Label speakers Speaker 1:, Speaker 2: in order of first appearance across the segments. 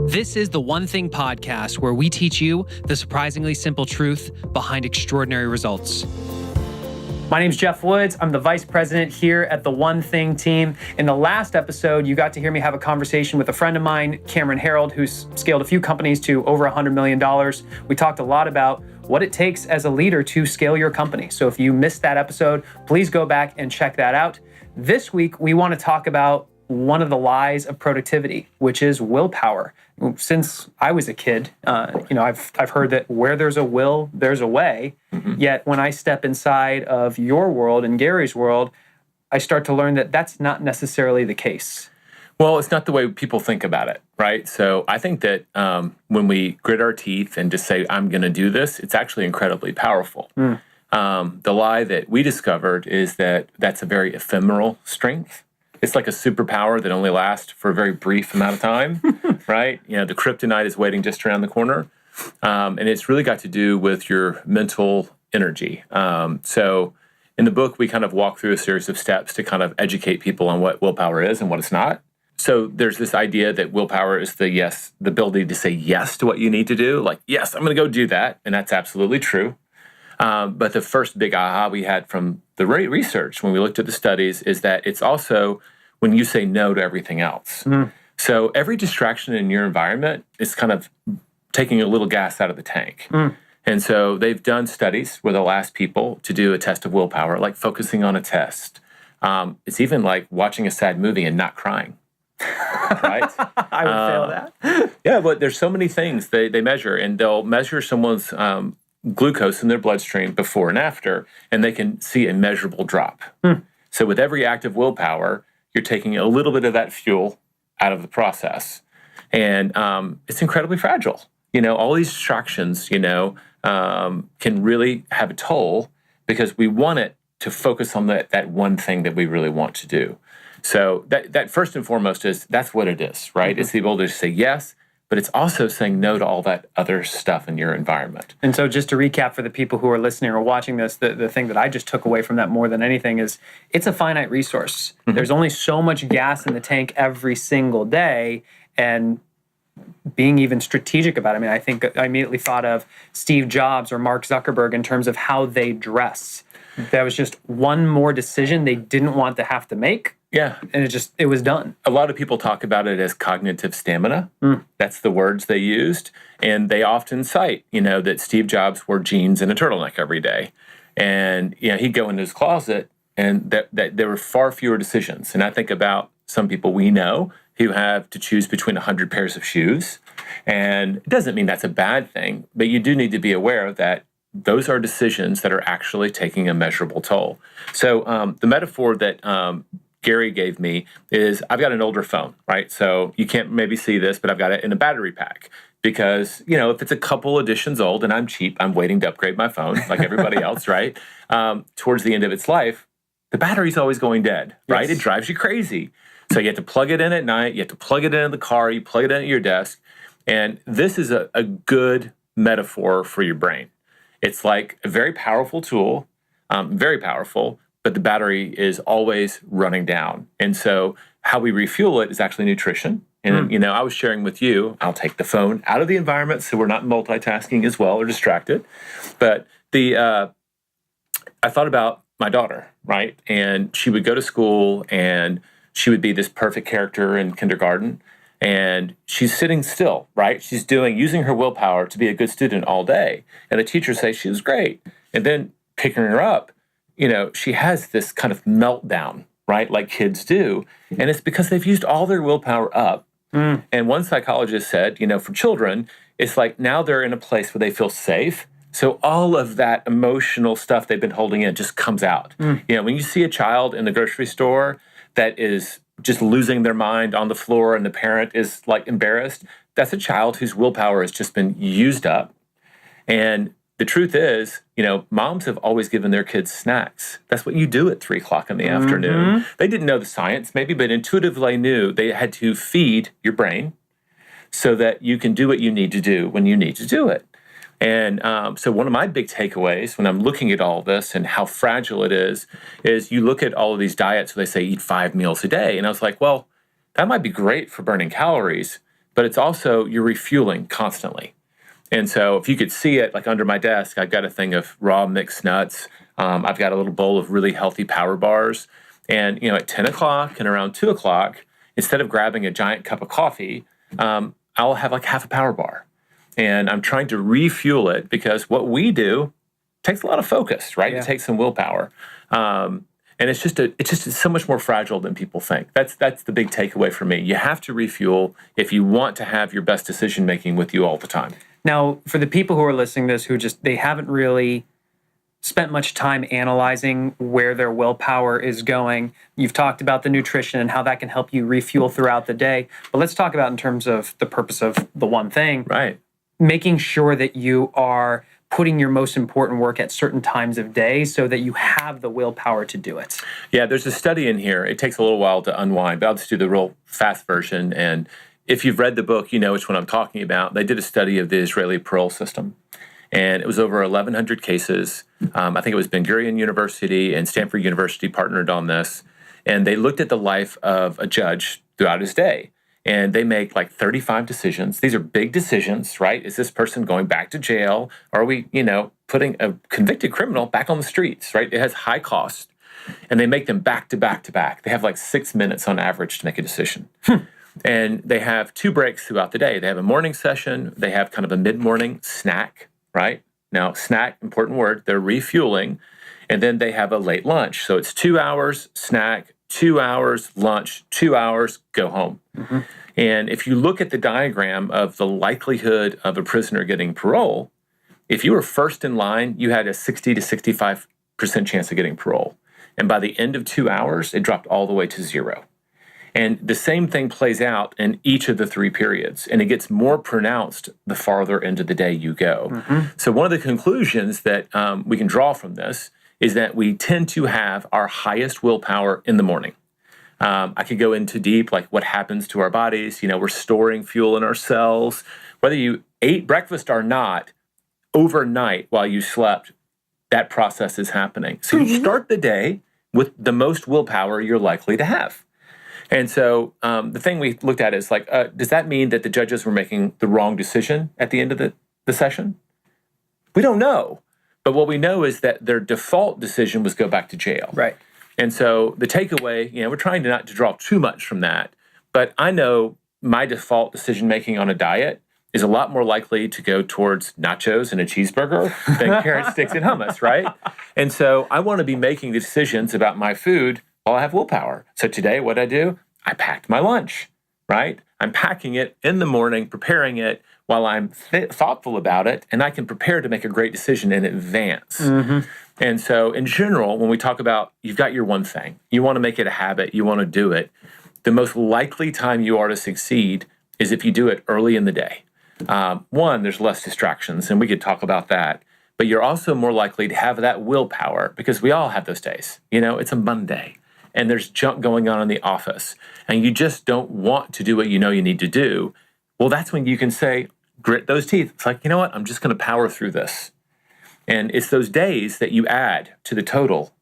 Speaker 1: This is the One Thing podcast, where we teach you the surprisingly simple truth behind extraordinary results. My name's Jeff Woods. I'm the vice president here at the One Thing team. In the last episode, you got to hear me have a conversation with a friend of mine, Cameron Harold, who's scaled a few companies to over $100 million. We talked a lot about what it takes as a leader to scale your company. So if you missed that episode, please go back and check that out. This week, we want to talk about one of the lies of productivity, which is willpower. Since I was a kid, I've heard that where there's a will, there's a way. Mm-hmm. Yet when I step inside of your world and Gary's world, I start to learn that that's not necessarily the case.
Speaker 2: Well, it's not the way people think about it, right? So I think that when we grit our teeth and just say, I'm going to do this, it's actually incredibly powerful. The lie that we discovered is that that's a very ephemeral strength. It's like a superpower that only lasts for a very brief amount of time, right? You know, the kryptonite is waiting just around the corner. And it's really got to do with your mental energy. So in the book, we kind of walk through a series of steps to kind of educate people on what willpower is and what it's not. So there's this idea that willpower is the ability to say yes to what you need to do. Like, yes, I'm going to go do that. And that's absolutely true. But the first big aha we had from the research when we looked at the studies is that it's also when you say no to everything else. So every distraction in your environment is kind of taking a little gas out of the tank. And so they've done studies where they'll ask people to do a test of willpower, like focusing on a test. It's even like watching a sad movie and not crying. Right?
Speaker 1: I would fail that.
Speaker 2: Yeah, but there's so many things they measure, and they'll measure someone's glucose in their bloodstream before and after, and they can see a measurable drop. So with every act of willpower, you're taking a little bit of that fuel out of the process. And it's incredibly fragile. You know, all these distractions, can really have a toll because we want it to focus on that one thing that we really want to do. So that first and foremost that's what it is, right? Mm-hmm. It's the ability to say yes, but it's also saying no to all that other stuff in your environment.
Speaker 1: And so just to recap for the people who are listening or watching this, the thing that I just took away from that more than anything is it's a finite resource. Mm-hmm. There's only so much gas in the tank every single day, and being even strategic about it. I mean, I think I immediately thought of Steve Jobs or Mark Zuckerberg in terms of how they dress. That was just one more decision they didn't want to have to make.
Speaker 2: Yeah.
Speaker 1: And it was done.
Speaker 2: A lot of people talk about it as cognitive stamina. That's the words they used. And they often cite, that Steve Jobs wore jeans and a turtleneck every day. And, he'd go into his closet and that there were far fewer decisions. And I think about some people we know who have to choose between 100 pairs of shoes. And it doesn't mean that's a bad thing, but you do need to be aware that those are decisions that are actually taking a measurable toll. So the metaphor that Gary gave me is I've got an older phone, right? So you can't maybe see this, but I've got it in a battery pack because, if it's a couple editions old and I'm cheap, I'm waiting to upgrade my phone like everybody else, right? Towards the end of its life, the battery's always going dead, right? Yes. It drives you crazy. So you have to plug it in at night, you have to plug it in the car, you plug it in at your desk. And this is a good metaphor for your brain. It's like a very powerful tool, very powerful, but the battery is always running down. And so how we refuel it is actually nutrition. And, I was sharing with you, I'll take the phone out of the environment so we're not multitasking as well or distracted. But I thought about my daughter, right? And she would go to school and she would be this perfect character in kindergarten. And she's sitting still, right? She's using her willpower to be a good student all day. And the teachers say she was great. And then picking her up, she has this kind of meltdown, right? Like kids do. And it's because they've used all their willpower up. And one psychologist said, for children, it's like now they're in a place where they feel safe. So all of that emotional stuff they've been holding in just comes out. When you see a child in the grocery store that is just losing their mind on the floor and the parent is like embarrassed, that's a child whose willpower has just been used up. And the truth is, moms have always given their kids snacks. That's what you do at 3:00 in the afternoon. They didn't know the science maybe, but intuitively knew they had to feed your brain so that you can do what you need to do when you need to do it. And so one of my big takeaways when I'm looking at all this and how fragile it is you look at all of these diets where they say eat 5 meals a day. And I was like, well, that might be great for burning calories, but it's also you're refueling constantly. And so if you could see it, like under my desk, I've got a thing of raw mixed nuts. I've got a little bowl of really healthy power bars. And, at 10 o'clock and around 2 o'clock, instead of grabbing a giant cup of coffee, I'll have like half a power bar. And I'm trying to refuel it because what we do takes a lot of focus, right?
Speaker 1: Yeah.
Speaker 2: It takes some willpower. And it's just so much more fragile than people think. That's the big takeaway for me. You have to refuel if you want to have your best decision making with you all the time.
Speaker 1: Now, for the people who are listening to this who they haven't really spent much time analyzing where their willpower is going, you've talked about the nutrition and how that can help you refuel throughout the day. But let's talk about in terms of the purpose of the one thing.
Speaker 2: Right.
Speaker 1: Making sure that you are putting your most important work at certain times of day so that you have the willpower to do it.
Speaker 2: Yeah, there's a study in here. It takes a little while to unwind, but I'll just do the real fast version. And if you've read the book, you know which one I'm talking about. They did a study of the Israeli parole system, and it was over 1,100 cases. I think it was Ben Gurion University and Stanford University partnered on this, and they looked at the life of a judge throughout his day. And they make like 35 decisions. These are big decisions, right? Is this person going back to jail? Are we, putting a convicted criminal back on the streets, right? It has high cost. And they make them back to back to back. They have like 6 minutes on average to make a decision. And they have 2 breaks throughout the day. They have a morning session. They have kind of a mid-morning snack, right? Now, snack, important word, they're refueling. And then they have a late lunch. So it's 2 hours snack, 2 hours lunch, 2 hours, go home. Mm-hmm. And if you look at the diagram of the likelihood of a prisoner getting parole, if you were first in line, you had a 60 to 65% chance of getting parole. And by the end of 2 hours, it dropped all the way to 0. And the same thing plays out in each of the 3 periods. And it gets more pronounced the farther into the day you go. Mm-hmm. So one of the conclusions that we can draw from this is that we tend to have our highest willpower in the morning. I could go into deep, like what happens to our bodies. We're storing fuel in our cells. Whether you ate breakfast or not, overnight while you slept, that process is happening. So you start the day with the most willpower you're likely to have. And so the thing we looked at is like, does that mean that the judges were making the wrong decision at the end of the session? We don't know. But what we know is that their default decision was go back to jail.
Speaker 1: Right.
Speaker 2: And so the takeaway, we're trying not to draw too much from that. But I know my default decision-making on a diet is a lot more likely to go towards nachos and a cheeseburger than carrot sticks and hummus, right? And so I want to be making the decisions about my food while I have willpower. So today, what I do, I packed my lunch, right? I'm packing it in the morning, preparing it while I'm thoughtful about it, and I can prepare to make a great decision in advance. Mm-hmm. And so in general, when we talk about you've got your one thing, you want to make it a habit, you want to do it, the most likely time you are to succeed is if you do it early in the day. One, there's less distractions, and we could talk about that. But you're also more likely to have that willpower because we all have those days. It's a Monday, and there's junk going on in the office, and you just don't want to do what you need to do. Well, that's when you can say, grit those teeth. It's like, you know what? I'm just going to power through this. And it's those days that you add to the total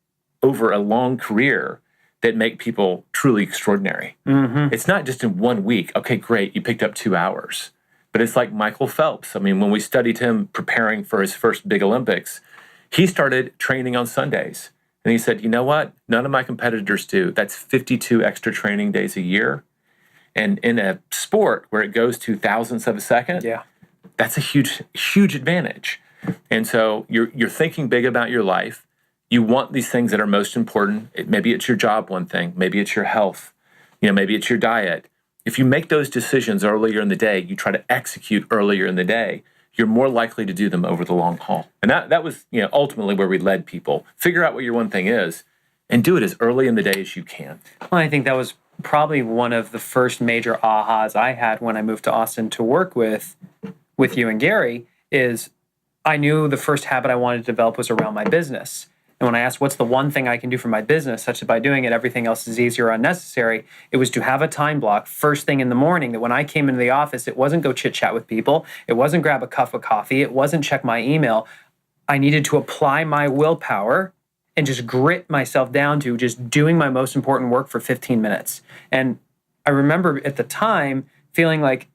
Speaker 2: over a long career that make people truly extraordinary. Mm-hmm. It's not just in 1 week. Okay, great. You picked up 2 hours. But it's like Michael Phelps. I mean, when we studied him preparing for his first big Olympics, he started training on Sundays. And he said, you know what? None of my competitors do. That's 52 extra training days a year. And in a sport where it goes to thousandths of a second, that's a huge, huge advantage. And so you're thinking big about your life. You want these things that are most important. Maybe it's your job, one thing. Maybe it's your health. Maybe it's your diet. If you make those decisions earlier in the day, you try to execute earlier in the day, you're more likely to do them over the long haul. And that was ultimately where we led people. Figure out what your one thing is and do it as early in the day as you can.
Speaker 1: Well, I think that was probably one of the first major ahas I had when I moved to Austin to work with you and Gary is I knew the first habit I wanted to develop was around my business. And when I asked what's the one thing I can do for my business, such that by doing it, everything else is easier or unnecessary, it was to have a time block first thing in the morning that when I came into the office, it wasn't go chit chat with people. It wasn't grab a cup of coffee. It wasn't check my email. I needed to apply my willpower and just grit myself down to just doing my most important work for 15 minutes. And I remember at the time feeling like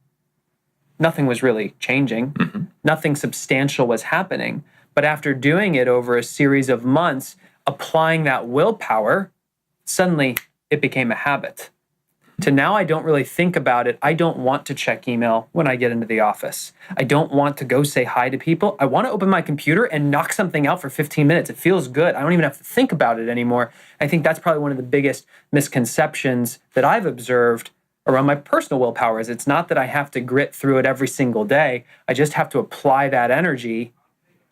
Speaker 1: nothing was really changing. Nothing substantial was happening. But after doing it over a series of months, applying that willpower, suddenly it became a habit. To now, I don't really think about it. I don't want to check email when I get into the office. I don't want to go say hi to people. I want to open my computer and knock something out for 15 minutes. It feels good. I don't even have to think about it anymore. I think that's probably one of the biggest misconceptions that I've observed around my personal willpower is it's not that I have to grit through it every single day. I just have to apply that energy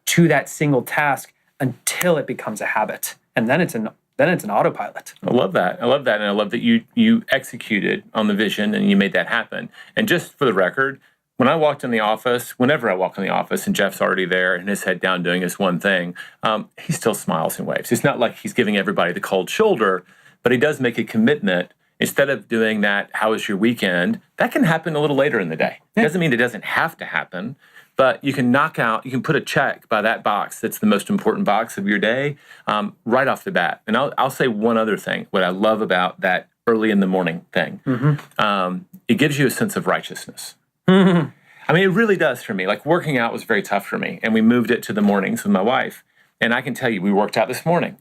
Speaker 1: to that single task until it becomes a habit. And then it's an autopilot.
Speaker 2: I love that. I love that. And I love that you executed on the vision and you made that happen. And just for the record, when I walked in the office, whenever I walk in the office and Jeff's already there and his head down doing his one thing, he still smiles and waves. It's not like he's giving everybody the cold shoulder, but he does make a commitment. Instead of doing that, how was your weekend? That can happen a little later in the day. It doesn't mean it doesn't have to happen, but you can you can put a check by that box that's the most important box of your day right off the bat. And I'll say one other thing, what I love about that early in the morning thing. It gives you a sense of righteousness. I mean, it really does for me. Like working out was very tough for me, and we moved it to the mornings with my wife. And I can tell you, we worked out this morning.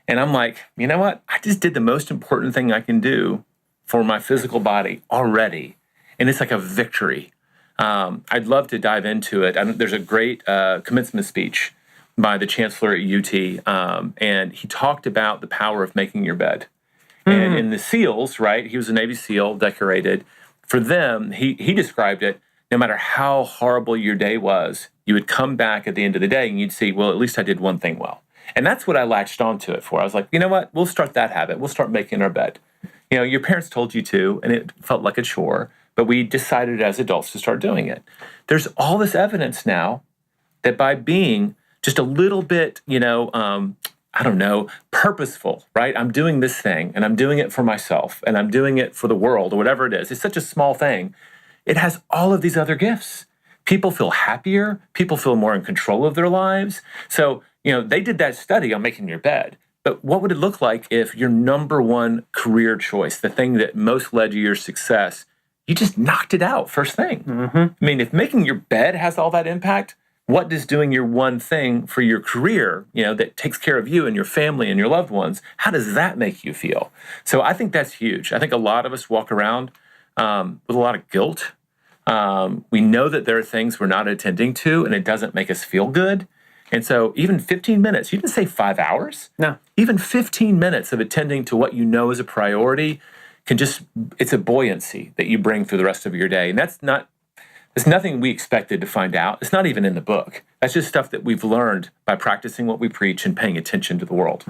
Speaker 2: And I'm like, you know what? I just did the most important thing I can do for my physical body already. And it's like a victory. I'd love to dive into it. There's a great commencement speech by the chancellor at UT, and he talked about the power of making your bed. And in the SEALs, right, he was a Navy SEAL, decorated. For them, he described it, no matter how horrible your day was, you would come back at the end of the day and you'd see, well, at least I did one thing well. And that's what I latched onto it for. I was like, you know what? We'll start that habit. We'll start making our bed. You know, your parents told you to, and it felt like a chore, but we decided as adults to start doing it. There's all this evidence now that by being just a little bit, purposeful, right? I'm doing this thing, and I'm doing it for myself, and I'm doing it for the world, or whatever it is. It's such a small thing. It has all of these other gifts. People feel happier. People feel more in control of their lives. So, they did that study on making your bed. But what would it look like if your number one career choice, the thing that most led to your success, you just knocked it out first thing? I mean, if making your bed has all that impact, what does doing your one thing for your career, that takes care of you and your family and your loved ones, how does that make you feel? So I think that's huge. I think a lot of us walk around with a lot of guilt. We know that there are things we're not attending to, and it doesn't make us feel good. And so even 15 minutes, you didn't say 5 hours.
Speaker 1: No.
Speaker 2: Even 15 minutes of attending to what you know is a priority it's a buoyancy that you bring through the rest of your day. And it's nothing we expected to find out. It's not even in the book. That's just stuff that we've learned by practicing what we preach and paying attention to the world.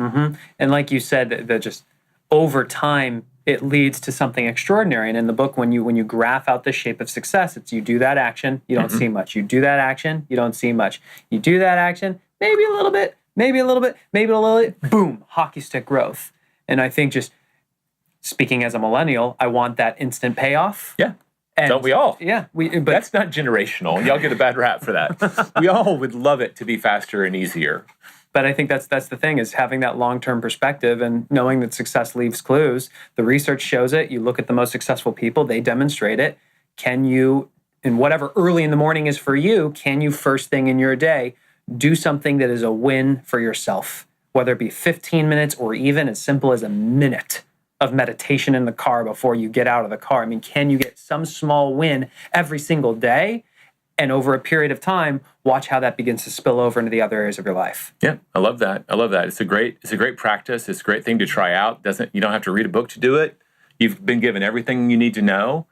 Speaker 1: And like you said, that just over time, it leads to something extraordinary. And in the book, when you graph out the shape of success, it's you do that action, you don't see much. You do that action, you don't see much. You do that action, maybe a little bit, maybe a little bit, maybe a little bit, boom, hockey stick growth. And I think just speaking as a millennial, I want that instant payoff.
Speaker 2: Yeah.
Speaker 1: And
Speaker 2: don't we all?
Speaker 1: Yeah.
Speaker 2: But that's not generational. Y'all get a bad rap for that. We all would love it to be faster and easier.
Speaker 1: But I think that's the thing, is having that long-term perspective and knowing that success leaves clues. The research shows it. You look at the most successful people, they demonstrate it. Can you, in whatever early in the morning is for you, can you first thing in your day do something that is a win for yourself? Whether it be 15 minutes or even as simple as a minute of meditation in the car before you get out of the car. I mean, can you get some small win every single day? And over a period of time, watch how that begins to spill over into the other areas of your life.
Speaker 2: Yeah, I love that. It's a great practice. It's a great thing to try out. You don't have to read a book to do it. You've been given everything you need to know.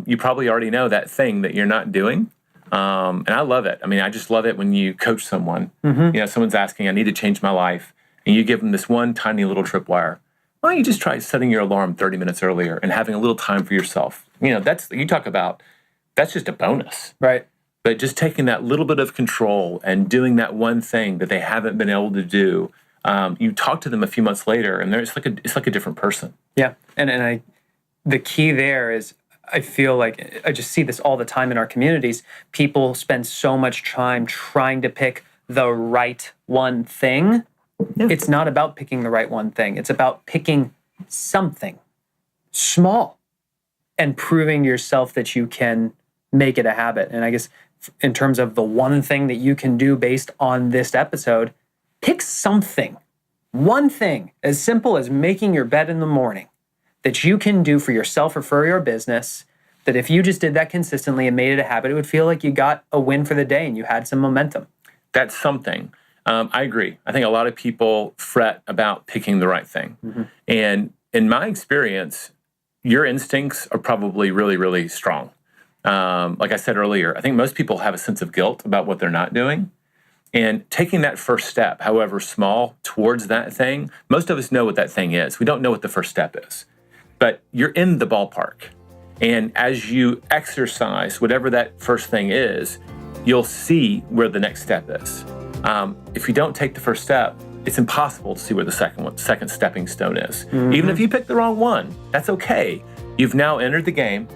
Speaker 2: You probably already know that thing that you're not doing. And I love it. I mean, I just love it when you coach someone. Someone's asking, I need to change my life. And you give them this one tiny little tripwire. Why don't you just try setting your alarm 30 minutes earlier and having a little time for yourself? That's just a bonus.
Speaker 1: Right.
Speaker 2: But just taking that little bit of control and doing that one thing that they haven't been able to do, you talk to them a few months later, and it's like a different person.
Speaker 1: Yeah, and the key there is, I feel like I just see this all the time in our communities. People spend so much time trying to pick the right one thing. Yeah. It's not about picking the right one thing. It's about picking something small and proving yourself that you can make it a habit. And I guess in terms of the one thing that you can do based on this episode, pick something, one thing as simple as making your bed in the morning that you can do for yourself or for your business, that if you just did that consistently and made it a habit, it would feel like you got a win for the day and you had some momentum.
Speaker 2: That's something. I agree. I think a lot of people fret about picking the right thing. And in my experience, your instincts are probably really, really strong. Like I said earlier, I think most people have a sense of guilt about what they're not doing. And taking that first step, however small, towards that thing, most of us know what that thing is. We don't know what the first step is. But you're in the ballpark. And as you exercise whatever that first thing is, you'll see where the next step is. If you don't take the first step, it's impossible to see where the second stepping stone is. Even if you pick the wrong one, that's okay. You've now entered the game,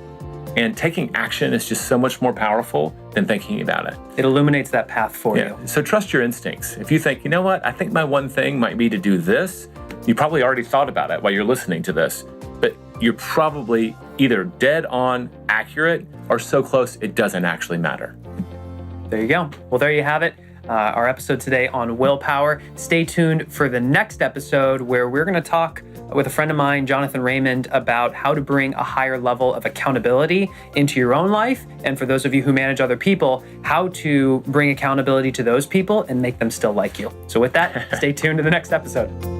Speaker 2: and taking action is just so much more powerful than thinking about it.
Speaker 1: It illuminates that path for you.
Speaker 2: So trust your instincts. If you think, you know what, I think my one thing might be to do this, you probably already thought about it while you're listening to this, but you're probably either dead on accurate or so close it doesn't actually matter.
Speaker 1: There you go. Well, there you have it. Our episode today on willpower. Stay tuned for the next episode where we're going to talk with a friend of mine, Jonathan Raymond, about how to bring a higher level of accountability into your own life. And for those of you who manage other people, how to bring accountability to those people and make them still like you. So with that, stay tuned to the next episode.